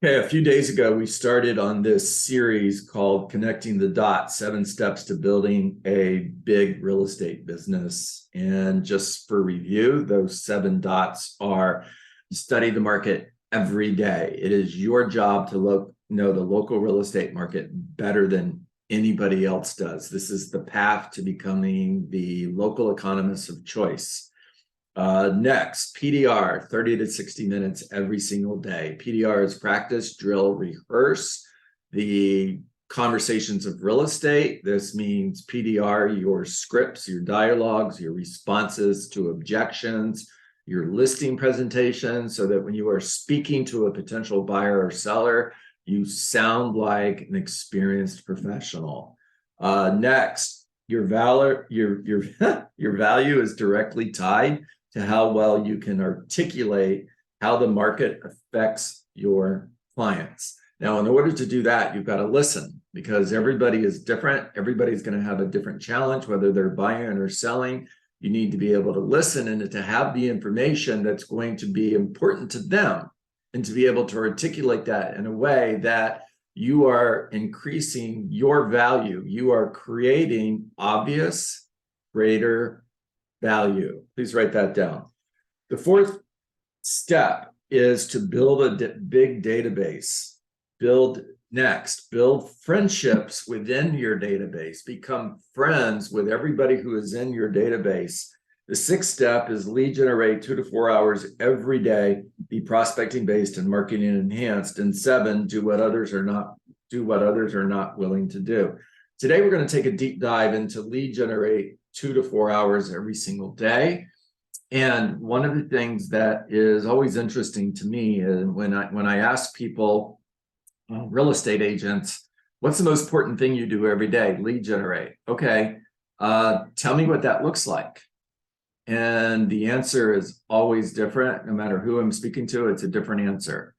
Okay, a few days ago, we started on this series called Connecting the Dots, 7 Steps to Building a Big Real Estate Business. And just for review, those 7 dots are study the market every day. It is your job to know the local real estate market better than anybody else does. This is the path to becoming the local economist of choice. Next, PDR, 30 to 60 minutes every single day. PDR is practice, drill, rehearse the conversations of real estate. This means PDR, your scripts, your dialogues, your responses to objections, your listing presentation, so that when you are speaking to a potential buyer or seller, you sound like an experienced professional. Next, your value, your value is directly tied to how well you can articulate how the market affects your clients. Now, in order to do that, you've got to listen, because everybody is different. Everybody's going to have a different challenge, whether they're buying or selling. You need to be able to listen and to have the information that's going to be important to them, and to be able to articulate that in a way that you are increasing your value. You are creating obvious, greater value. Please write that down. The fourth step is to build a big database. Build friendships within your database. Become friends with everybody who is in your database. The sixth step is lead generate 2 to 4 hours every day. Be prospecting based and marketing enhanced. And 7, do what others are not willing to do. Today, we're going to take a deep dive into lead generate 2 to 4 hours every single day. And one of the things that is always interesting to me is when I ask people, real estate agents, what's the most important thing you do every day? Lead generate. Okay, tell me what that looks like. And the answer is always different. No matter who I'm speaking to, it's a different answer.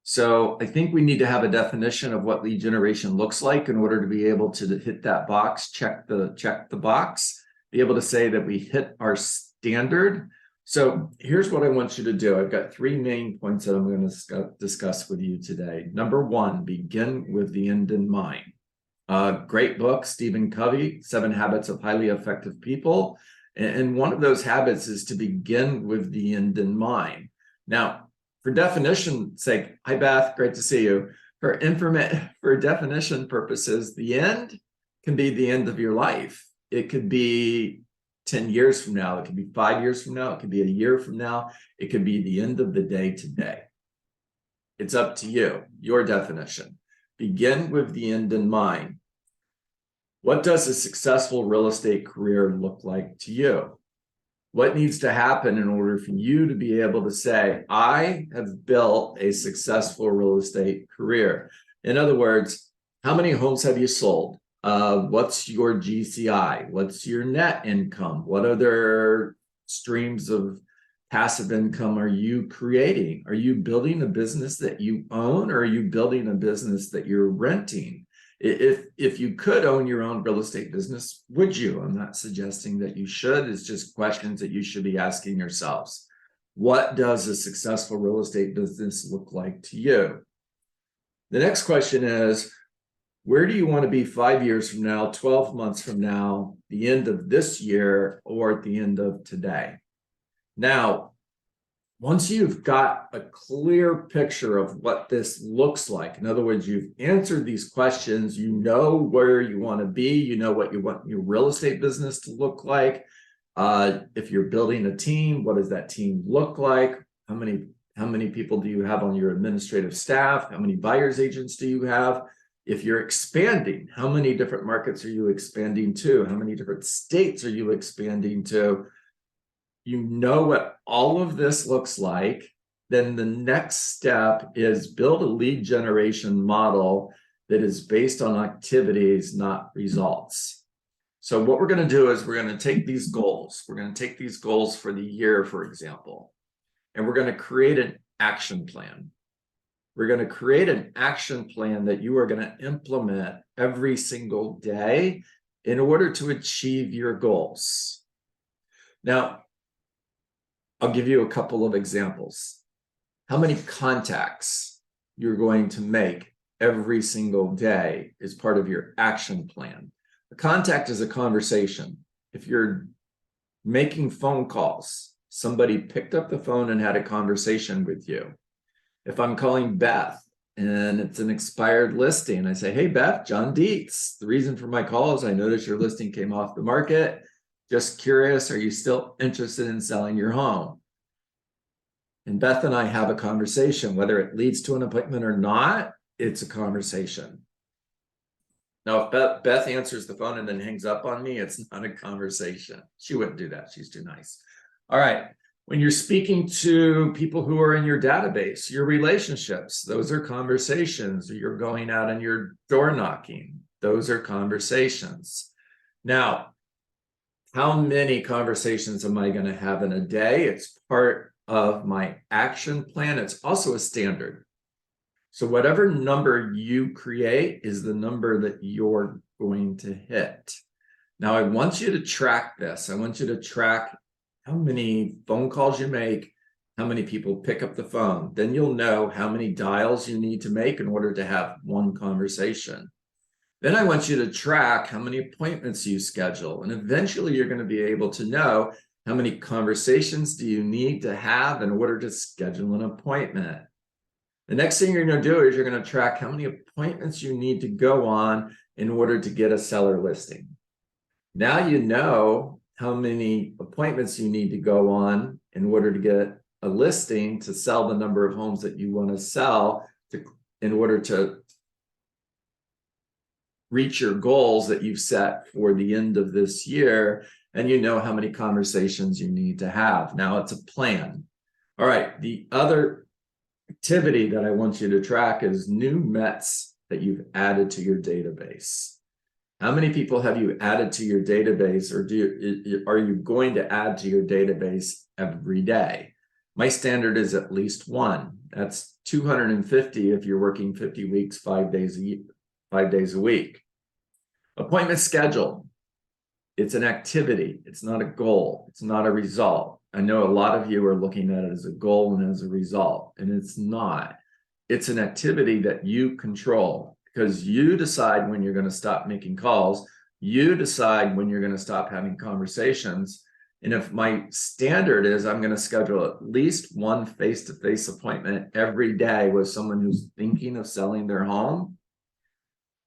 So I think we need to have a definition of what lead generation looks like in order to be able to hit that box, check the box, be able to say that we hit our standard. So here's what I want you to do. I've got 3 main points that I'm going to discuss with you today. Number 1, begin with the end in mind. Great book, Stephen Covey, 7 Habits of Highly Effective People. And one of those habits is to begin with the end in mind. Now, for definition's sake, hi Beth, great to see you. For definition purposes, the end can be the end of your life. It could be 10 years from now. It could be 5 years from now. It could be a year from now. It could be the end of the day today. It's up to you, your definition. Begin with the end in mind. What does a successful real estate career look like to you? What needs to happen in order for you to be able to say, I have built a successful real estate career? In other words, how many homes have you sold? What's your GCI? What's your net income? What other streams of passive income are you creating? Are you building a business that you own, or are you building a business that you're renting? If you could own your own real estate business, would you? I'm not suggesting that you should. It's just questions that you should be asking yourselves. What does a successful real estate business look like to you? The next question is, where do you want to be 5 years from now, 12 months from now, the end of this year, or at the end of today? Now, once you've got a clear picture of what this looks like, in other words, you've answered these questions, you know where you want to be, you know what you want your real estate business to look like. If you're building a team, what does that team look like? How many people do you have on your administrative staff? How many buyers agents do you have? If you're expanding, how many different markets are you expanding to? How many different states are you expanding to? You know what all of this looks like. Then the next step is build a lead generation model that is based on activities, not results. So what we're going to do is we're going to take these goals. We're going to take these goals for the year, for example, and we're going to create an action plan. We're going to create an action plan that you are going to implement every single day in order to achieve your goals. Now, I'll give you a couple of examples. How many contacts you're going to make every single day is part of your action plan. A contact is a conversation. If you're making phone calls, somebody picked up the phone and had a conversation with you. If I'm calling Beth and it's an expired listing, I say, hey, Beth, John Dietz. The reason for my call is I noticed your listing came off the market. Just curious, are you still interested in selling your home? And Beth and I have a conversation, whether it leads to an appointment or not, it's a conversation. Now, if Beth answers the phone and then hangs up on me, it's not a conversation. She wouldn't do that. She's too nice. All right. When you're speaking to people who are in your database, your relationships, those are conversations. You're going out and you're door knocking. Those are conversations. Now, how many conversations am I going to have in a day? It's part of my action plan. It's also a standard. So whatever number you create is the number that you're going to hit. Now, I want you to track this. I want you to track how many phone calls you make, how many people pick up the phone. Then you'll know how many dials you need to make in order to have one conversation. Then I want you to track how many appointments you schedule. And eventually you're going to be able to know how many conversations do you need to have in order to schedule an appointment. The next thing you're going to do is you're going to track how many appointments you need to go on in order to get a seller listing. Now you know how many appointments you need to go on in order to get a listing to sell the number of homes that you want to sell in order to reach your goals that you've set for the end of this year. And you know how many conversations you need to have. Now it's a plan. All right. The other activity that I want you to track is new METs that you've added to your database. How many people have you added to your database, or are you going to add to your database every day? My standard is at least one. That's 250 if you're working 50 weeks, 5 days a week. Appointment schedule. It's an activity. It's not a goal. It's not a result. I know a lot of you are looking at it as a goal and as a result, and it's not. It's an activity that you control because you decide when you're going to stop making calls. You decide when you're going to stop having conversations. And if my standard is I'm going to schedule at least one face-to-face appointment every day with someone who's thinking of selling their home,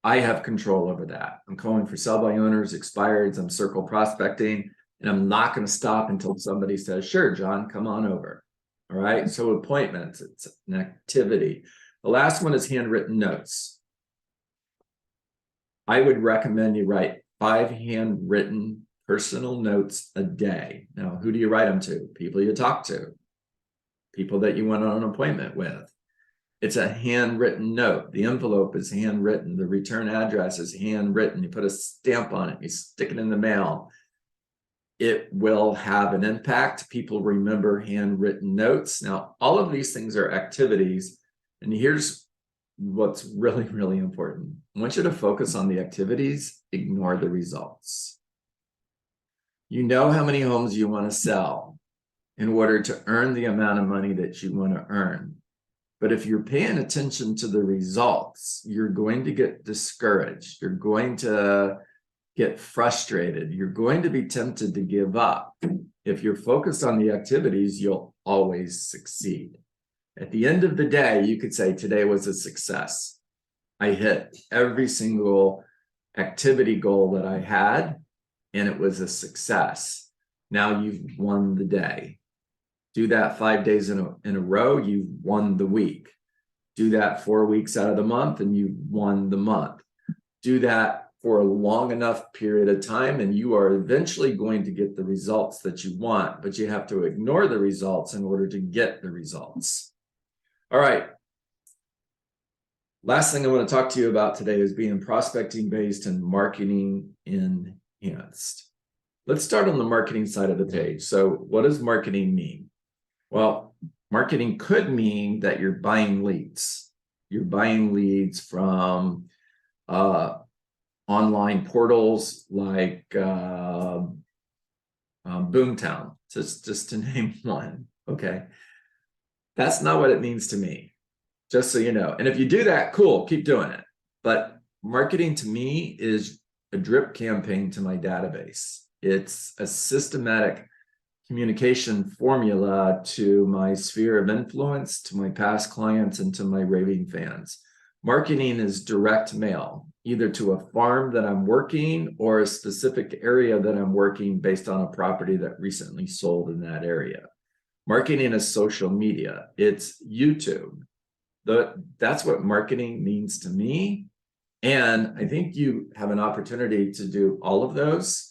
I have control over that. I'm calling for sell by owners, expireds, I'm circle prospecting, and I'm not going to stop until somebody says, sure, John, come on over. All right. So appointments, it's an activity. The last one is handwritten notes. I would recommend you write 5 handwritten personal notes a day. Now, who do you write them to? People you talk to, people that you went on an appointment with. It's a handwritten note. The envelope is handwritten. The return address is handwritten. You put a stamp on it. You stick it in the mail. It will have an impact. People remember handwritten notes. Now, all of these things are activities. And here's what's really, really important. I want you to focus on the activities, ignore the results. You know how many homes you want to sell in order to earn the amount of money that you want to earn. But if you're paying attention to the results, you're going to get discouraged. You're going to get frustrated. You're going to be tempted to give up. If you're focused on the activities, you'll always succeed. At the end of the day, you could say today was a success. I hit every single activity goal that I had, and it was a success. Now you've won the day. Do that 5 days in a row, you've won the week. Do that 4 weeks out of the month, and you've won the month. Do that for a long enough period of time, and you are eventually going to get the results that you want, but you have to ignore the results in order to get the results. All right. Last thing I want to talk to you about today is being prospecting based and marketing enhanced. Let's start on the marketing side of the page. So what does marketing mean? Well, marketing could mean that you're buying leads. You're buying leads from online portals like Boomtown, just to name one. Okay. That's not what it means to me. Just so you know. And if you do that, cool, keep doing it. But marketing to me is a drip campaign to my database. It's a systematic communication formula to my sphere of influence, to my past clients, and to my raving fans. Marketing is direct mail, either to a farm that I'm working or a specific area that I'm working based on a property that recently sold in that area. Marketing is social media. It's YouTube. That's what marketing means to me. And I think you have an opportunity to do all of those.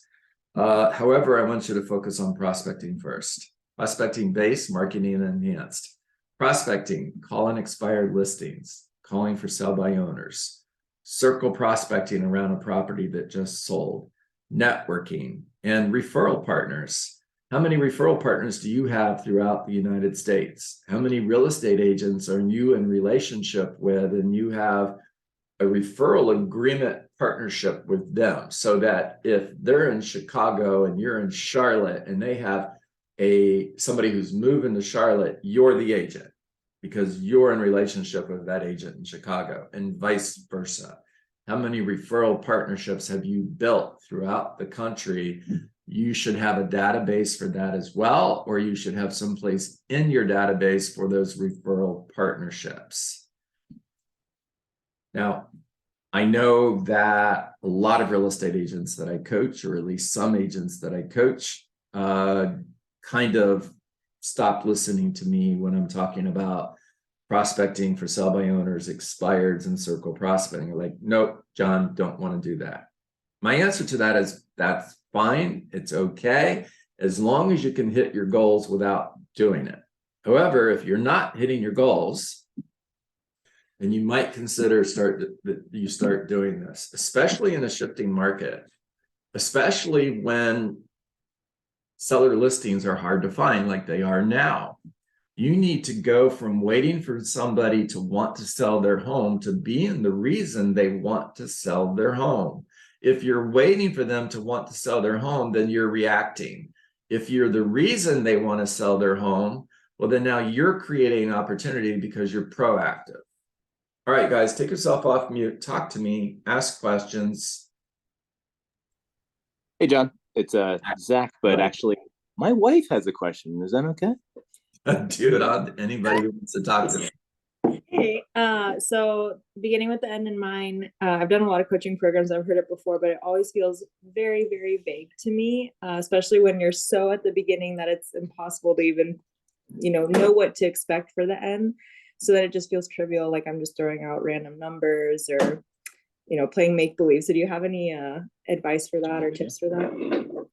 However, I want you to focus on prospecting first. Prospecting base, marketing enhanced. Prospecting, call in expired listings, calling for sell by owners, circle prospecting around a property that just sold, networking, and referral partners. How many referral partners do you have throughout the United States? How many real estate agents are you in relationship with, and you have a referral agreement partnership with them, so that if they're in Chicago and you're in Charlotte and they have somebody who's moving to Charlotte, you're the agent because you're in relationship with that agent in Chicago, and vice versa. How many referral partnerships have you built throughout the country? You should have a database for that as well, or you should have someplace in your database for those referral partnerships. Now, I know that a lot of real estate agents that I coach, or at least some agents that I coach, kind of stopped listening to me when I'm talking about prospecting for sell by owners, expireds, and circle prospecting. They're like, nope, John, don't want to do that. My answer to that is that's fine. It's okay, as long as you can hit your goals without doing it. However, if you're not hitting your goals, then you might consider start doing this, especially in a shifting market, especially when seller listings are hard to find like they are now. You need to go from waiting for somebody to want to sell their home to being the reason they want to sell their home. If you're waiting for them to want to sell their home, then you're reacting. If you're the reason they want to sell their home, well, then now you're creating an opportunity because you're proactive. All right, guys, take yourself off mute, talk to me, ask questions. Hey, John, it's Zach, but actually, my wife has a question. Is that okay? Dude, anybody who wants to talk to me. Hey, so beginning with the end in mind, I've done a lot of coaching programs. I've heard it before, but it always feels very, very vague to me, especially when you're so at the beginning that it's impossible to even, know what to expect for the end. So that it just feels trivial, like I'm just throwing out random numbers or, playing make believe. So do you have any advice for that or tips for that?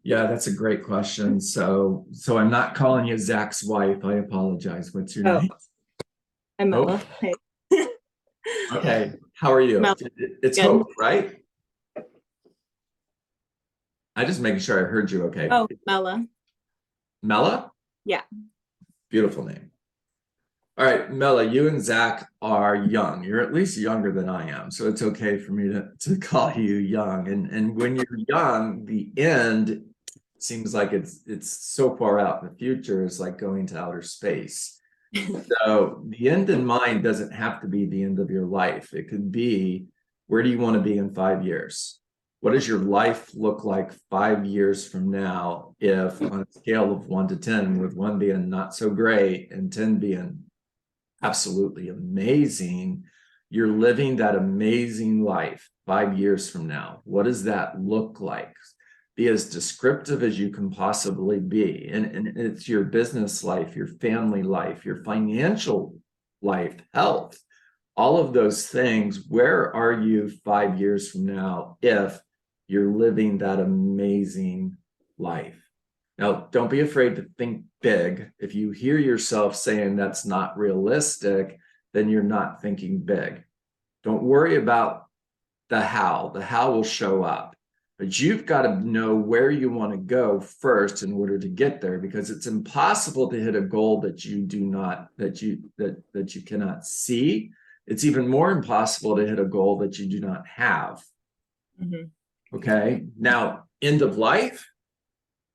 Yeah, that's a great question. So I'm not calling you Zach's wife. I apologize. What's your name? I'm Mella. Oh. Hey. Okay. How are you? Mella. It's Good. Hope, right? I just making sure I heard you okay. Oh, Mella. Mella? Yeah. Beautiful name. All right, Mella, you and Zach are young. You're at least younger than I am. So it's okay for me to call you young. And when you're young, the end seems like it's so far out in the future. It's like going to outer space. So the end in mind doesn't have to be the end of your life. It could be, where do you want to be in 5 years? What does your life look like 5 years from now, if on a scale of 1 to 10, with 1 being not so great and 10 being absolutely amazing, you're living that amazing life 5 years from now? What does that look like? Be as descriptive as you can possibly be. And it's your business life, your family life, your financial life, health, all of those things. Where are you 5 years from now if you're living that amazing life? Now, don't be afraid to think big. If you hear yourself saying that's not realistic, then you're not thinking big. Don't worry about the how. The how will show up. But you've got to know where you want to go first in order to get there, because it's impossible to hit a goal that you cannot see. It's even more impossible to hit a goal that you do not have. Mm-hmm. Okay. Now, end of life,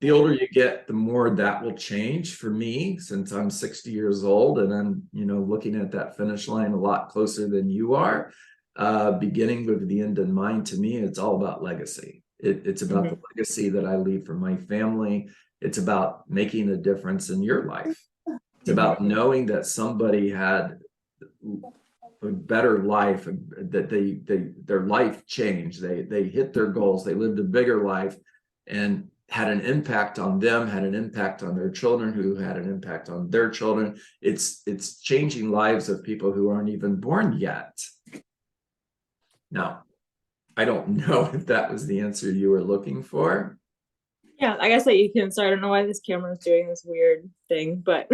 the older you get, the more that will change for me, since I'm 60 years old and I'm, looking at that finish line a lot closer than you are. Beginning with the end in mind, to me, it's all about legacy. It's about the legacy that I leave for my family. It's about making a difference in your life. It's about knowing that somebody had a better life, that their life changed. They hit their goals. They lived a bigger life and had an impact on them, had an impact on their children, who had an impact on their children. It's changing lives of people who aren't even born yet. Now, I don't know if that was the answer you were looking for. Yeah, I guess that you can. So I don't know why this camera is doing this weird thing, but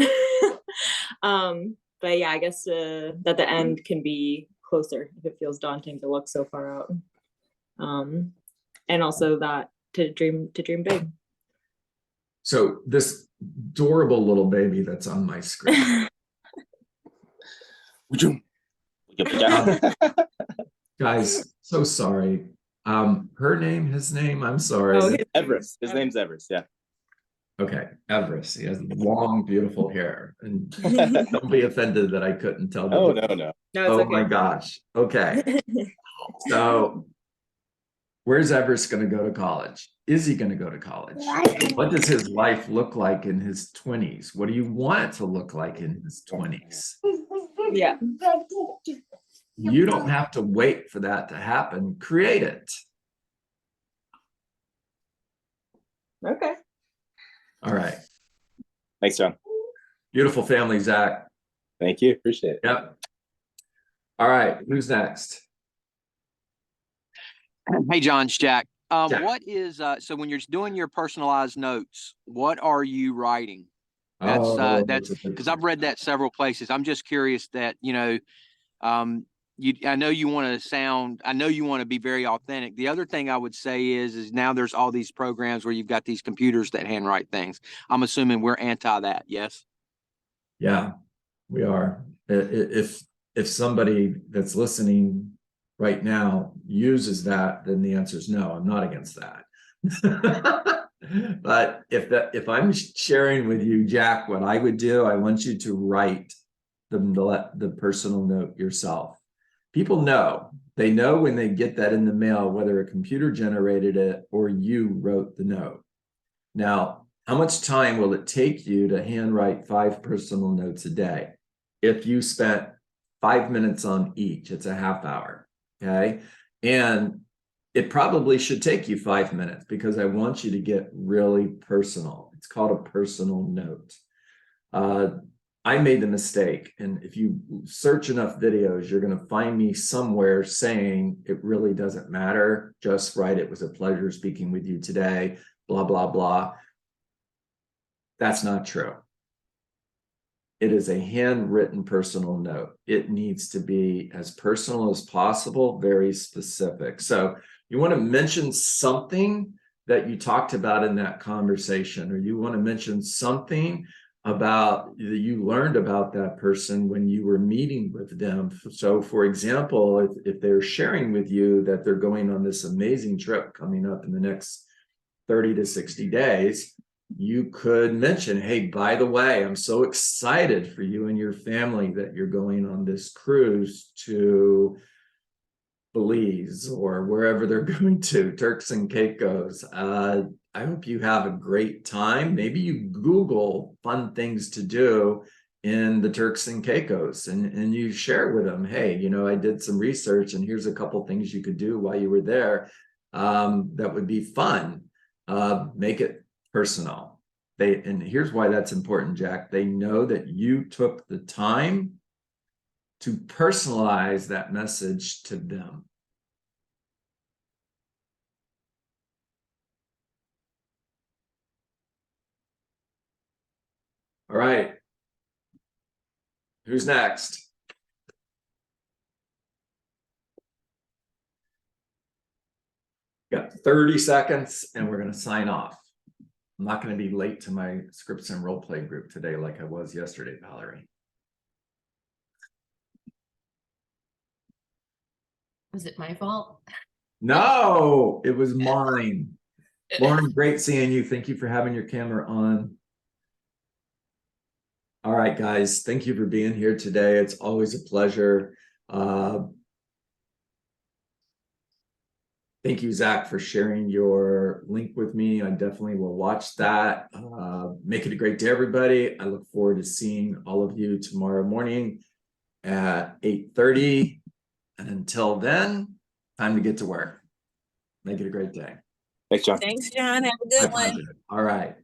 but yeah, I guess that the end can be closer if it feels daunting to look so far out. And also that to dream big. So this adorable little baby that's on my screen. Guys, so sorry. Her name, his name, I'm sorry. Oh, Everest. His name's Everest, yeah. Okay, Everest. He has long, beautiful hair. And don't be offended that I couldn't tell. Oh, no. No, Oh it's my okay. gosh. Okay. So where's Everest going to go to college? Is he going to go to college? What does his life look like in his 20s? What do you want it to look like in his 20s? Yeah. You don't have to wait for that to happen. Create it. Okay. All right. Thanks, John. Beautiful family, Zach. Thank you. Appreciate it. Yep. All right. Who's next? Hey, John, it's Jack. Jack. What is so when you're doing your personalized notes, what are you writing? That's because I've read that several places. I'm just curious that, I know you want to be very authentic. The other thing I would say is now there's all these programs where you've got these computers that handwrite things. I'm assuming we're anti that. Yes. Yeah, we are. If somebody that's listening right now uses that, then the answer is no. I'm not against that. But if I'm sharing with you, Jack, what I would do, I want you to write the personal note yourself. People know. They know when they get that in the mail, whether a computer generated it or you wrote the note. Now, how much time will it take you to handwrite 5 personal notes a day? If you spent 5 minutes on each, it's a half hour. Okay. And it probably should take you 5 minutes because I want you to get really personal. It's called a personal note. I made the mistake, and if you search enough videos, you're going to find me somewhere saying it really doesn't matter. Just write, "It was a pleasure speaking with you today," blah, blah, blah. That's not true. It is a handwritten personal note. It needs to be as personal as possible, very specific. So you want to mention something that you talked about in that conversation, or you want to mention something about that you learned about that person when you were meeting with them. So for example, if they're sharing with you that they're going on this amazing trip coming up in the next 30 to 60 days, you could mention, "Hey, by the way, I'm so excited for you and your family that you're going on this cruise to Belize or wherever they're going to, Turks and Caicos. I hope you have a great time." Maybe you Google fun things to do in the Turks and Caicos and you share with them, "Hey, I did some research and here's a couple things you could do while you were there. That would be fun." Make it personal. And here's why that's important, Jack. They know that you took the time to personalize that message to them. All right. Who's next? Got 30 seconds and we're going to sign off. I'm not going to be late to my scripts and role play group today like I was yesterday, Valerie. Was it my fault? No, it was mine. Lauren, great seeing you. Thank you for having your camera on. All right, guys, thank you for being here today. It's always a pleasure. Thank you, Zach, for sharing your link with me. I definitely will watch that. Make it a great day, everybody. I look forward to seeing all of you tomorrow morning at 8:30. And until then, time to get to work. Make it a great day. Thanks, John. Thanks, John. Have a My good one. pleasure. All right.